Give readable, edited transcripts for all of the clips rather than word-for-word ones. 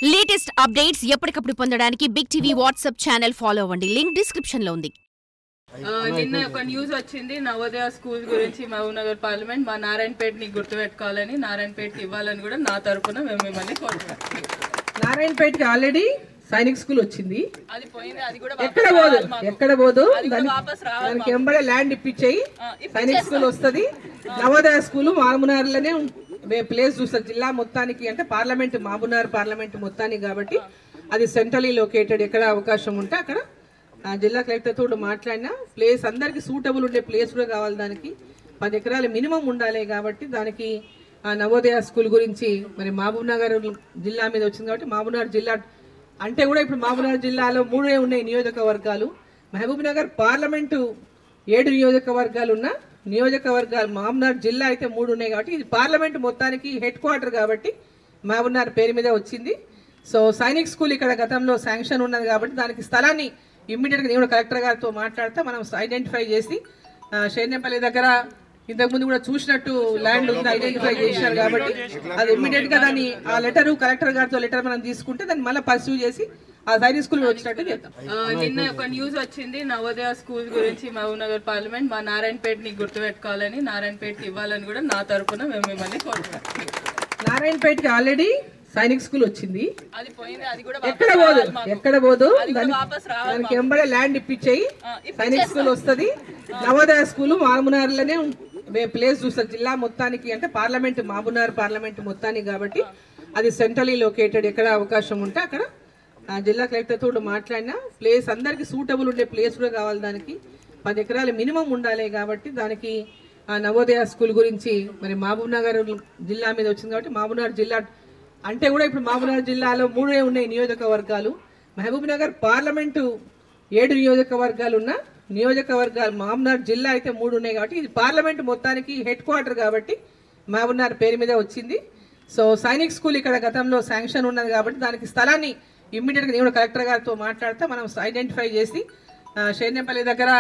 Latest updates ఎప్పటికప్పుడు పొందడానికి big TV WhatsApp channel follow అవ్వండి. లింక్ డిస్క్రిప్షన్ లో ఉంది. నిన్న ఒక న్యూస్ వచ్చింది నవోదయ స్కూల్ గురించి మహబూబ్నగర్ పార్లమెంట్ మా నారాయణపేటని గుర్తుపెట్టుకోవాలని నారాయణపేటకి ఇవ్వాలని కూడా నా తరపున మేము మిమ్మల్ని కోరుతున్నాం. నారాయణపేటకి ఆల్రెడీ సైనిక్ స్కూల్ వచ్చింది. అది పోయింది, అది కూడా ఎక్కడ పోదు దానికి ఎంబడే ల్యాండ్ ఇప్పించేయి. సైనిక్ స్కూల్ వస్తుంది. నవోదయ స్కూల్ మహబూబ్నగర్లోనే ప్లేస్ చూస్తారు జిల్లా మొత్తానికి, అంటే పార్లమెంట్ మహబూబ్నగర్ పార్లమెంట్ మొత్తానికి కాబట్టి అది సెంట్రలీ లొకేటెడ్. ఎక్కడ అవకాశం ఉంటే అక్కడ జిల్లా కలెక్టర్ తోడు మాట్లాడినా ప్లేస్ అందరికి సూటబుల్ ఉండే ప్లేస్ కూడా కావాలి. దానికి 10 ఎకరాలు మినిమం ఉండాలి కాబట్టి దానికి నవోదయ స్కూల్ గురించి మరి మహబూబ్నగర్ జిల్లా మీద వచ్చింది కాబట్టి మహబూబ్నగర్ జిల్లా అంటే కూడా ఇప్పుడు మహబూబ్నగర్ జిల్లాలో 3 ఉన్నాయి నియోజకవర్గాలు. మహబూబ్నగర్ పార్లమెంటు 7 నియోజకవర్గాలు ఉన్న నియోజకవర్గాలు మహబూబ్నగర్ జిల్లా అయితే 3 ఉన్నాయి కాబట్టి ఇది పార్లమెంట్ మొత్తానికి హెడ్ క్వార్టర్ కాబట్టి మహబూబ్నగర్ పేరు మీద వచ్చింది. సో సైనిక్ స్కూల్ ఇక్కడ గతంలో శాంక్షన్ ఉన్నది కాబట్టి దానికి స్థలాన్ని ఇమ్మీడియట్గా నేను కలెక్టర్ గారితో మాట్లాడితే మనం ఐడెంటిఫై చేసి షేర్నేపల్లి దగ్గర ఇంతకుముందు కూడా చూసినట్టు ల్యాండ్ ఉంది, ఐడెంటిఫై చేశారు కాబట్టి అది ఇమ్మీడియట్గా దాన్ని ఆ లెటర్ కలెక్టర్ గారితో లెటర్ మనం తీసుకుంటే దాన్ని మళ్ళీ పర్సూ చేసి ఆ సైనిక్ స్కూల్ వచ్చినట్టు చేద్దాం. నిన్న ఒక న్యూస్ వచ్చింది నవోదయ స్కూల్ గురించి మహబూబ్నగర్ పార్లమెంట్ మా నారాయణపేటని గుర్తుపెట్టుకోవాలని నారాయణపేటకి ఇవ్వాలని కూడా నా తరపున మేము మిమ్మల్ని కోరుతున్నాం. నారాయణపేటకి ఆల్రెడీ సైనిక్ స్కూల్ వచ్చింది. అది పోయింది, అది కూడా ఎక్కడ పోదు దానికి ఎంబడే ల్యాండ్ ఇప్పించేయి. సైనిక్ స్కూల్ వస్తుంది. నవోదయ స్కూల్ మహబూబ్నగర్లోనే ప్లేస్ చూస్తారు జిల్లా మొత్తానికి, అంటే పార్లమెంట్ మహబూబ్నగర్ పార్లమెంట్ మొత్తానికి కాబట్టి అది సెంట్రలీ లొకేటెడ్. ఎక్కడ అవకాశం ఉంటే అక్కడ జిల్లా కలెక్టర్ తోడు మాట్లాడినా ప్లేస్ అందరికి సూటబుల్ ఉండే ప్లేస్ కూడా కావాలి. దానికి 10 ఎకరాలు మినిమం ఉండాలి కాబట్టి దానికి నవోదయ స్కూల్ గురించి మరి మహబూబ్నగర్ జిల్లా మీద వచ్చింది కాబట్టి మహబూబ్నగర్ జిల్లా అంటే కూడా ఇప్పుడు మహబూబ్నగర్ జిల్లాలో 3 ఉన్నాయి నియోజకవర్గాలు. మహబూబ్నగర్ పార్లమెంటు 7 నియోజకవర్గాలు ఉన్న నియోజకవర్గాలు మహబూబ్నగర్ జిల్లా అయితే 3 ఉన్నాయి కాబట్టి ఇది పార్లమెంట్ మొత్తానికి హెడ్ క్వార్టర్ కాబట్టి మహబూబ్నగర్ పేరు మీద వచ్చింది. సో సైనిక్ స్కూల్ ఇక్కడ గతంలో శాంక్షన్ ఉన్నది కాబట్టి దానికి స్థలాన్ని ఇమ్మీడియట్గా నేను కలెక్టర్ గారితో మాట్లాడితే మనం ఐడెంటిఫై చేసి షేర్నేపల్లి దగ్గర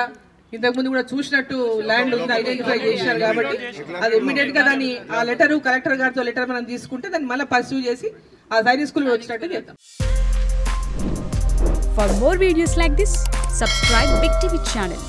ఇంతకుముందు కూడా చూసినట్టు ల్యాండ్ ఉంది, ఐడెంటిఫై చేశారు కాబట్టి అది ఇమ్మీడియట్గా దాన్ని ఆ లెటర్ కలెక్టర్ గారితో లెటర్ మనం తీసుకుంటే దాన్ని మళ్ళీ పర్సూ చేసి ఆ సైనిక్ స్కూల్ వచ్చినట్టు చేద్దాం. For more videos like this, subscribe Big TV channel.